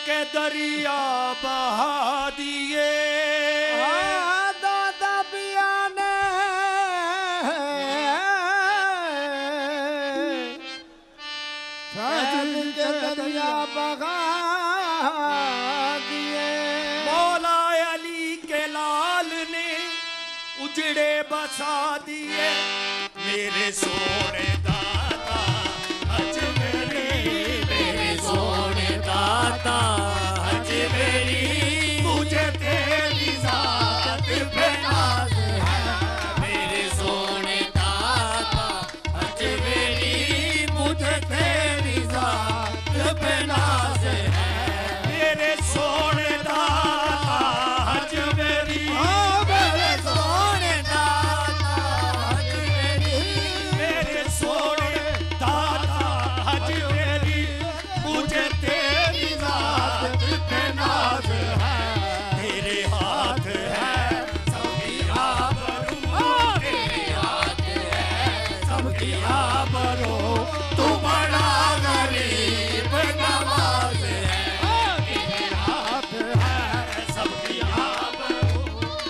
के दरिया बहा दिए। दादा पिया ने फैज के दरिया बहा दिए। मौला अली के लाल ने उजड़े बसा दिए। मेरे सोने दाता अजमेरी, मेरे सोने दाता अजमेरी, मुझे तेरी ज़ात पे नाज़ है। मेरे सोने दाता अजमेरी, मुझे तेरी ज़ात पे नाज़ है। मेरे सोने दाता अजमेरी, मेरे सोने दाता अजमेरी, मेरे सोने दाता अजमेरी, मुझे तेरी ज़ात पे नाज़ है। तेरे हाथ है सबकी आबरू, तेरे हाथ है सबकी आबरू, तू बड़ा गरीब नवाज है। तेरे हाथ है सबकी आबरू,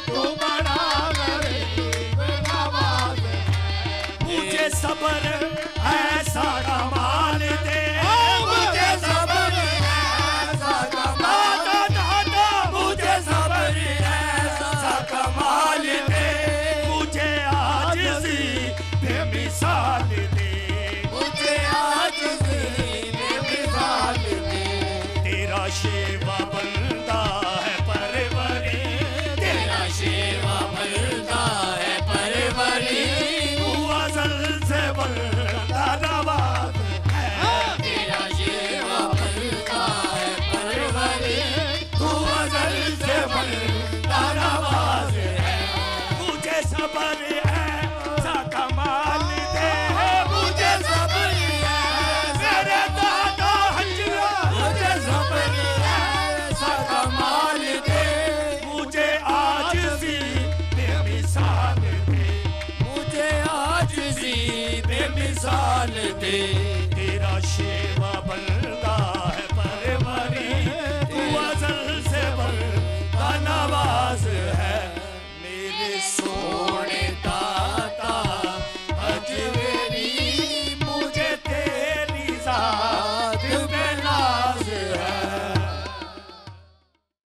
तू बड़ा गरीब नवाज है। मुझे सब्र ऐसा कमाल दे, मुझे सब्र ऐसा कमाल दे, मुझे सब्र ऐसा कमाल दे, मुझे आजिज़ी बेमिसाल दे, मुझे आजिज़ी बेमिसाल दे। तेरा शेवा बंदा है परवरी, तेरा शेवा बंदा है परवरी, तू अज़ल से बंदा नवाज़ है। तेरा शेवा बंदा है परवरी, तू अज़ल से बंदा नवाज़ है। मुझे सब्र ऐसा कमाल दे, मुझे सब्र मेरे दादा हजरा, मुझे सब्र ऐसा कमाल दे, मुझे आजिज़ी बेमिसाल दे, मुझे आजिज़ी बेमिसाल दे। तेरा शेर